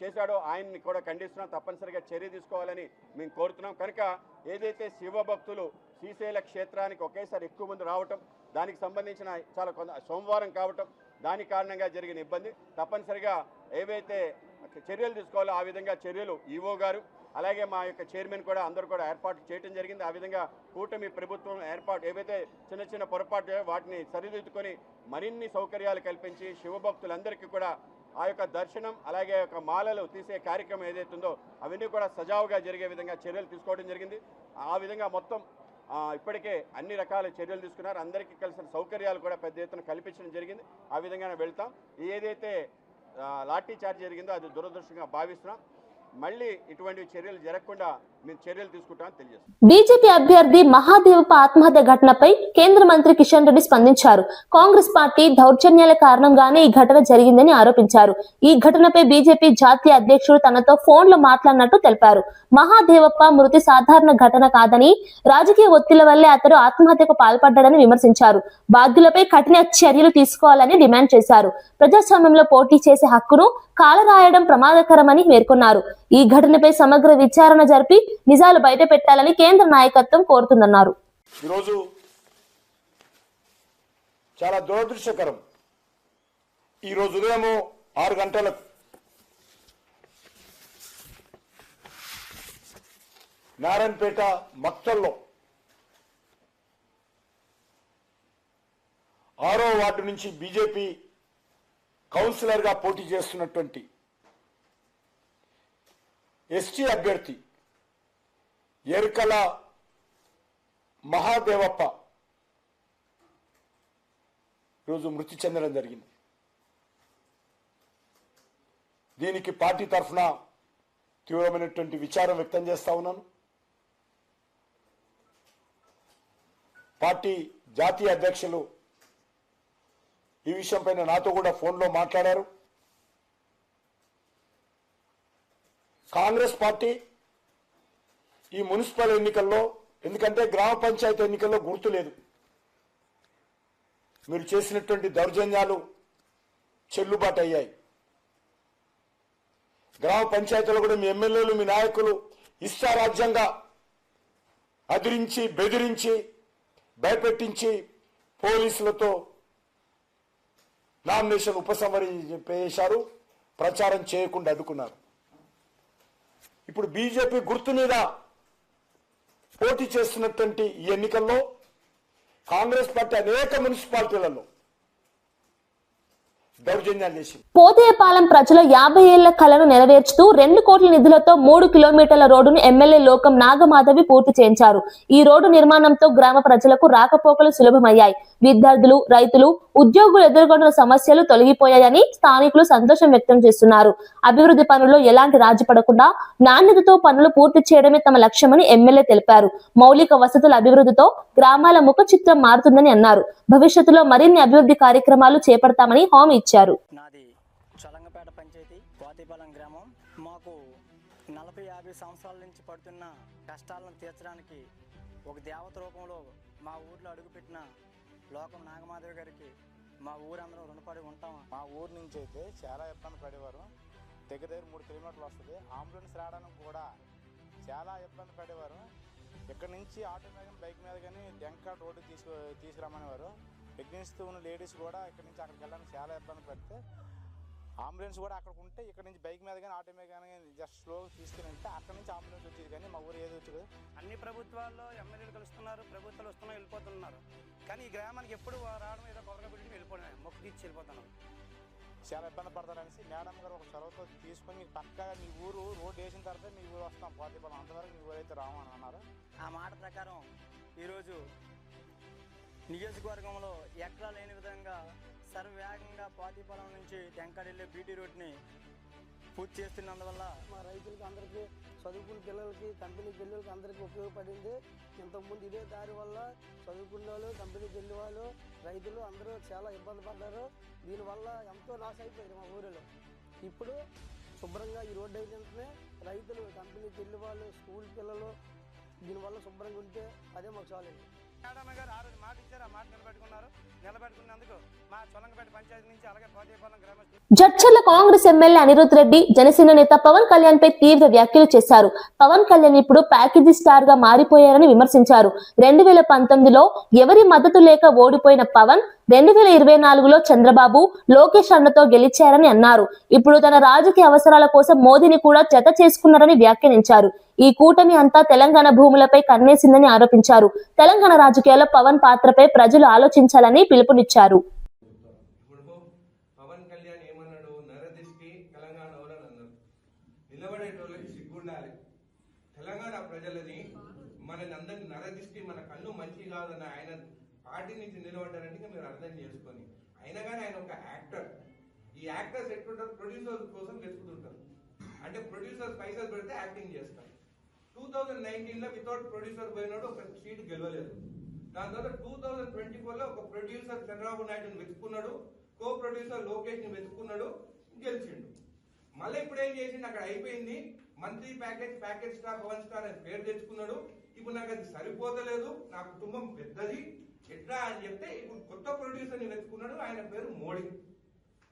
చేశాడో ఆయన్ని కూడా ఖండిస్తున్నాం. తప్పనిసరిగా చర్య తీసుకోవాలని మేము కోరుతున్నాం. కనుక ఏదైతే శివ భక్తులు శ్రీశైల క్షేత్రానికి ఒకేసారి ఎక్కువ మంది రావటం, దానికి సంబంధించిన చాలా సోమవారం కావటం, దాని కారణంగా జరిగిన ఇబ్బంది తప్పనిసరిగా ఏవైతే చర్యలు తీసుకోవాలో ఆ విధంగా చర్యలు ఈవో గారు అలాగే మా యొక్క చైర్మన్ కూడా అందరూ కూడా ఏర్పాటు చేయడం జరిగింది. ఆ విధంగా కూటమి ప్రభుత్వం ఏర్పాటు ఏవైతే చిన్న చిన్న పొరపాటు వాటిని సరిదిద్దుకొని మరిన్ని సౌకర్యాలు కల్పించి శివభక్తులందరికీ కూడా ఆ యొక్క దర్శనం అలాగే యొక్క మాలలు తీసే కార్యక్రమం ఏదైతే ఉందో అవన్నీ కూడా సజావుగా జరిగే విధంగా చర్యలు తీసుకోవడం జరిగింది. ఆ విధంగా మొత్తం ఇప్పటికే అన్ని రకాల చర్యలు తీసుకున్నారు. అందరికీ కలిసిన సౌకర్యాలు కూడా పెద్ద ఎత్తున కల్పించడం జరిగింది. ఆ విధంగానే వెళ్తాం. ఏదైతే లాఠీ చార్జ్ జరిగిందో అది దురదృష్టంగా భావిస్తున్నాం. మళ్ళీ ఇటువంటి చర్యలు జరగకుండా మేము చర్యలు తీసుకుంటామని తెలియజేస్తాం. బీజేపీ అభ్యర్థి మహాదేవప్ప ఆత్మహత్య ఘటనపై కేంద్ర మంత్రి కిషన్ రెడ్డి స్పందించారు. కాంగ్రెస్ పార్టీ దౌర్జన్యాల కారణంగానే ఈ ఘటన జరిగిందని ఆరోపించారు. ఈ ఘటనపై బీజేపీ జాతీయ అధ్యక్షుడు తనతో ఫోన్లో మాట్లాడినట్టు తెలిపారు. మహాదేవప్ప మృతి సాధారణ ఘటన కాదని, రాజకీయ ఒత్తిళ్ల వల్లే అతడు ఆత్మహత్యకు పాల్పడ్డాడని విమర్శించారు. బాధ్యులపై కఠిన చర్యలు తీసుకోవాలని డిమాండ్ చేశారు. ప్రజాస్వామ్యంలో పోటీ చేసే హక్కును కాలరాయడం ప్రమాదకరమని పేర్కొన్నారు. ఈ ఘటనపై సమగ్ర విచారణ జరిపి నిజాలు బయట పెట్టాలని కేంద్ర నాయకత్వం కోరుతుందన్నారు. ఈరోజు చాలా దురదృష్టకరం. ఈరోజు ఉదయం 6 గంటలకు నారాయణపేట మక్తల్లో 6వ వార్డు నుంచి బీజేపీ కౌన్సిలర్గా పోటీ చేస్తున్నటువంటి ఎస్టీ అభ్యర్థి ఎరుకల మహాదేవప్ప రోజు మృతి చెందడం జరిగింది. దీనికి పార్టీ తరఫున తీవ్రమైనటువంటి విచారం వ్యక్తం చేస్తా ఉన్నాను. పార్టీ జాతీయ అధ్యక్షులు ఈ విషయంపైన నాతో కూడా ఫోన్లో మాట్లాడారు. కాంగ్రెస్ పార్టీ ఈ మున్సిపల్ ఎన్నికల్లో, ఎందుకంటే గ్రామ పంచాయతీ ఎన్నికల్లో గుర్తు లేదు, మీరు చేసినటువంటి దౌర్జన్యాలు చెల్లుబాటు అయ్యాయి. గ్రామ పంచాయతీలో కూడా మీ ఎమ్మెల్యేలు, మీ నాయకులు ఇష్టారాజ్యంగా అదిరించి, బెదిరించి, భయపెట్టించి పోలీసులతో నామినేషన్ ఉపసంహరించేశారు, ప్రచారం చేయకుండా అడ్డుకున్నారు. ఇప్పుడు బీజేపీ గుర్తు మీద పోటీ చేస్తున్నటువంటి ఈ ఎన్నికల్లో కాంగ్రెస్ పార్టీ అనేక మున్సిపాలిటీలలో దౌర్జన్యాలు చేసింది. పోతేపాలెం ప్రజల 50 ఏళ్ల కలను నెరవేర్చుతూ 2 కోట్ల నిధులతో 3 కిలోమీటర్ల రోడ్డును ఎమ్మెల్యే లోకం నాగమాధవి పూర్తి చేయించారు. ఈ రోడ్డు నిర్మాణంతో గ్రామ ప్రజలకు రాకపోకలు సులభమయ్యాయి. విద్యార్థులు, రైతులు, ఉద్యోగులు ఎదుర్కొంటున్న సమస్యలు తొలగిపోయాయని స్థానికులు సంతోషం వ్యక్తం చేస్తున్నారు. అభివృద్ధి పనుల్లో ఎలాంటి రాజీ పడకుండా నాణ్యతతో పనులు పూర్తి చేయడమే తమ లక్ష్యమని ఎమ్మెల్యే తెలిపారు. మౌలిక వసతుల అభివృద్ధితో గ్రామాల ముఖ చిత్రం మారుతుందని అన్నారు. భవిష్యత్తులో మరిన్ని అభివృద్ధి కార్యక్రమాలు చేపడతామని హామీ ఇచ్చారు. నాది చొలంగపేట పంచాయతీ పోతేపాలెం గ్రామం. మాకు 40-50 సంవత్సరాల నుంచి పడుతున్న కష్టాలను తీర్చడానికి ఒక దేవత రూపంలో మా ఊర్లో అడుగుపెట్టిన లోకం నాగమాధవి గారికి మా ఊరందరం రుణపడి ఉంటాం. మా ఊరు నుంచి అయితే చాలా ఇబ్బంది పడేవారు. దగ్గర 3 కిలోమీటర్లు వస్తుంది. అంబులెన్స్ రావడానికి కూడా చాలా ఇబ్బంది పడేవారు. ఇక్కడ నుంచి ఆటో మీద కానీ, బైక్ మీద కానీ డెంకా రోడ్డు తీసుకురమ్మనేవారు. ప్రెగ్నెన్సీతో ఉన్న లేడీస్ కూడా ఇక్కడ నుంచి అక్కడికి వెళ్ళడానికి చాలా ఇబ్బంది పడితే అంబులెన్స్ కూడా అక్కడ ఉంటే ఇక్కడ నుంచి బైక్ మీద కానీ, ఆటో మీద కానీ జస్ట్ స్లోగా తీసుకుని వెళ్తే అక్కడ నుంచి అంబులెన్స్ వచ్చేది. కానీ మా ఊరు ఏది వచ్చేది. అన్ని ప్రభుత్వాల్లో ఎమ్మెల్యేలు కలుస్తున్నారు, ప్రభుత్వాలు వస్తున్నారు, వెళ్ళిపోతున్నారు. కానీ ఈ గ్రామానికి ఎప్పుడు రావడం ఏదో కొబ్బరిగా పెట్టి వెళ్ళిపోవడమే, మొక్కు తీర్చి వెళ్ళిపోతున్నాం. చాలా ఇబ్బంది పడతారనేసి మేడం గారు ఒక చొరవతో తీసుకొని మీకు పక్కగా మీ ఊరు రోడ్డు వేసిన తర్వాత మీ ఊరు వస్తాం పోతేపాలెం, అంతవరకు మీ ఊరు అయితే రాము అని అన్నారు. ఆ మాట ప్రకారం ఈరోజు నియోజకవర్గంలో ఎక్కడా లేని విధంగా సర్వవేగంగా పోతేపాలెం నుంచి టెంకాడెళ్ళే బీటీ రోడ్ని పూర్తి చేస్తున్నందువల్ల మా రైతులకి అందరికీ, చదువుకున్న పిల్లలకి, కంపెనీ పిల్లలకి అందరికీ ఉపయోగపడింది. ఇంతకుముందు ఇదే దారి వల్ల చదువుకున్న వాళ్ళు, కంపెనీకి వెళ్ళే వాళ్ళు, రైతులు అందరూ చాలా ఇబ్బంది పడ్డారు. దీనివల్ల ఎంతో నాశ అయిపోయింది మా ఊరిలో. ఇప్పుడు శుభ్రంగా ఈ రోడ్డు అయితేనే రైతులు, కంపెనీకి వెళ్ళే వాళ్ళు, స్కూల్ పిల్లలు దీనివల్ల శుభ్రంగా ఉంటే అదే మాకు చాలండి. మేడం గారు ఆ రోజు మాట ఇచ్చారు, ఆ మాట నిలబెట్టుకున్నందుకు మా చొలంగపేట పంచాయతీ నుంచి అలాగే పోతేపాలెం గ్రామస్తులు. జడ్చర్ల కాంగ్రెస్ ఎమ్మెల్యే అనిరుద్ రెడ్డి జనసేన నేత పవన్ కళ్యాణ్ పై తీవ్ర వ్యాఖ్యలు చేశారు. పవన్ కళ్యాణ్ ఇప్పుడు ప్యాకేజీ స్టార్ గా మారిపోయారని విమర్శించారు. 2019లో ఎవరి మద్దతు లేక ఓడిపోయిన పవన్ 2024లో చంద్రబాబు, లోకేష్ అండతో గెలిచారని అన్నారు. ఇప్పుడు తన రాజకీయ అవసరాల కోసం మోదీని కూడా జత చేసుకున్నారని వ్యాఖ్యానించారు. ఈ కూటమి అంతా తెలంగాణ భూములపై కన్నేసిందని ఆరోపించారు. తెలంగాణ రాజకీయాల్లో పవన్ పాత్రపై ప్రజలు ఆలోచించాలని పిలుపునిచ్చారు. పవన్ కళ్యాణ్ ఏమన్నాడు? నరదిష్టి తెలంగాణ అన్నారు. నిలబడేటోళ్ళకి సిగ్గుండాలి. తెలంగాణ ప్రజలని మనని అందరినీ నరదిష్టి, మన కన్ను మంచి కాదని ఆయన పార్టీ నుంచి నిలబడ్డారంటే మీరు అర్థం చేసుకొని. అయినా కానీ ఆయన ఒక యాక్టర్. ఈ యాక్టర్స్ ఎట్లుంటారు? ప్రొడ్యూసర్ కోసం వెతుకుతుంటారు. అంటే ప్రొడ్యూసర్ పైసలు పెడితే యాక్టింగ్ చేస్తారు. 2019లో వితౌట్ ప్రొడ్యూసర్ పోయినాడు, ఒక సీట్ గెలవలేదు. దాని తర్వాత 2024లో ఒక ప్రొడ్యూసర్ చంద్రబాబు నాయుడుని వెతుక్కున్నాడు, కో ప్రొడ్యూసర్ లోకేష్ ని వెతుక్కున్నాడు, గెలిచిండు. మళ్ళీ ఇప్పుడు ఏం చేసిండు, అక్కడ అయిపోయింది, మంత్లీ ప్యాకేజ్ స్టార్ 1 స్టార్ అని పేరు తెచ్చుకున్నాడు. ఇప్పుడు నాకు అది సరిపోతలేదు, నా కుటుంబం పెద్దది ఎట్లా అని చెప్తే ఇప్పుడు కొత్త ప్రొడ్యూసర్ ని వెతుకున్నాడు, ఆయన పేరు మోడీ.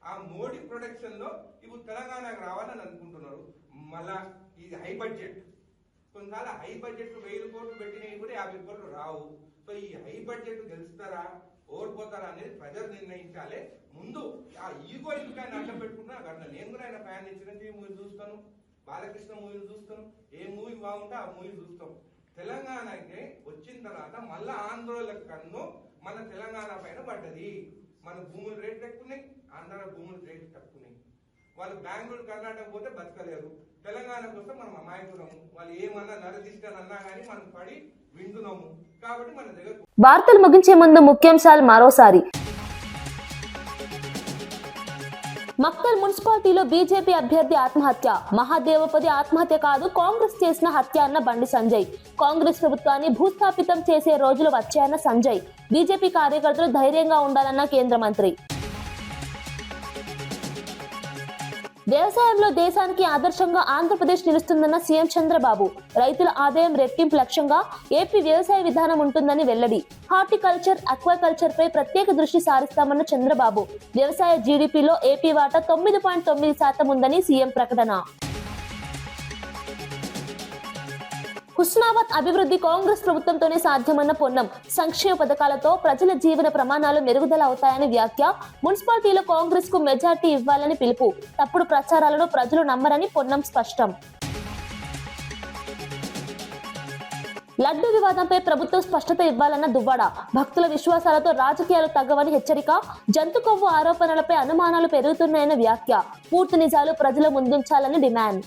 ఆ మోడీ ప్రొడక్షన్ లో ఇప్పుడు తెలంగాణకు రావాలని అనుకుంటున్నారు. మళ్ళా ఇది హై బడ్జెట్, కొన్నిసార్లు హై బడ్జెట్ 1000 కోట్లు పెట్టినవి కూడా 50 కోట్లు రావు. సో ఈ హై బడ్జెట్ గెలుస్తారా ఓడిపోతారా అనేది ప్రజలు నిర్ణయించాలి. ముందు ఆ ఈగో ఇంకా అడ్డం పెట్టుకుంటున్నా అట్లా. నేను కూడా ఆయన ఫ్యాన్, చిరంజీవి మూవీ చూస్తాను, బాలకృష్ణ మూవీలు చూస్తాను, ఏ మూవీ బాగుంటే ఆ మూవీ చూస్తాం. తెలంగాణకి వచ్చిన తర్వాత మళ్ళా ఆంధ్రోల కన్ను మన తెలంగాణ పైన పడ్డది. మన భూముల రేట్లు ఎక్కున్నాయి, ఆంధ్ర భూముల రేట్లు తక్కున్నాయి. వాళ్ళు బెంగళూరు కర్ణాటక పోతే బతకలేరు, తెలంగాణకు వస్తే మనం అమాయకులము. వాళ్ళు ఏమన్నా నరదిష్టానన్నా కానీ మనం పడి వింటున్నాము. కాబట్టి మన దగ్గర వార్తలు ముగించే ముందు ముఖ్యాంశాలు మరోసారి. మక్తల్ మున్సిపాలిటీలో బీజేపీ అభ్యర్థి ఆత్మహత్య. మహాదేవపది ఆత్మహత్య కాదు, కాంగ్రెస్ చేసిన హత్య అన్న బండి సంజయ్. కాంగ్రెస్ ప్రభుత్వాన్ని భూస్థాపితం చేసే రోజులు వచ్చాయన్న సంజయ్. బీజేపీ కార్యకర్తలు ధైర్యంగా ఉండాలన్న కేంద్ర మంత్రి. వ్యవసాయంలో దేశానికి ఆదర్శంగా ఆంధ్రప్రదేశ్ నిలుస్తుందన్న సీఎం చంద్రబాబు. రైతుల ఆదాయం రెట్టింపు లక్ష్యంగా ఏపీ వ్యవసాయ విధానం ఉంటుందని వెల్లడి. హార్టికల్చర్, అక్వాకల్చర్ పై ప్రత్యేక దృష్టి సారిస్తామన్న చంద్రబాబు. వ్యవసాయ జీడీపీలో ఏపీ వాటా 9.9% ఉందని సీఎం ప్రకటన. హుస్నాబాద్ అభివృద్ధి కాంగ్రెస్ ప్రభుత్వంతోనే సాధ్యమన్న పొన్నం. సంక్షేమ పథకాలతో ప్రజల జీవన ప్రమాణాలు మెరుగుదల అవుతాయని వ్యాఖ్య. మున్సిపాలిటీలో కాంగ్రెస్ కు మెజార్టీ ఇవ్వాలని పిలుపు. తప్పుడు ప్రచారాలను ప్రజలు నమ్మరని పొన్నం స్పష్టం. లడ్డు వివాదంపై ప్రభుత్వం స్పష్టత ఇవ్వాలన్న దువ్వాడ. భక్తుల విశ్వాసాలతో రాజకీయాలు తగ్గవని హెచ్చరిక. జంతు కొవ్వు ఆరోపణలపై అనుమానాలు పెరుగుతున్నాయన్న వ్యాఖ్య. పూర్తి నిజాలు ప్రజల ముందుంచాలని డిమాండ్.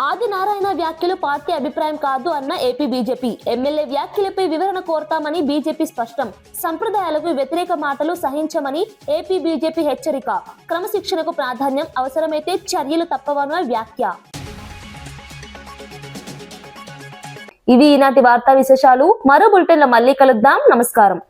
ఆదినారాయణ వ్యాఖ్యలు పార్టీ అభిప్రాయం కాదు అన్న ఏపీ బీజేపీ. ఎమ్మెల్యే వ్యాఖ్యలపై వివరణ కోరతామని బీజేపీ స్పష్టం. సంప్రదాయాలకు వ్యతిరేక మాటలు సహించమని ఏపీ బీజేపీ హెచ్చరిక. క్రమశిక్షణకు ప్రాధాన్యం, అవసరమైతే చర్యలు తప్పవన్న వ్యాఖ్య. ఇవి ఈనాటి వార్తా విశేషాలు. మరో బులెటిన్లో మళ్ళీ కలుద్దాం. నమస్కారం.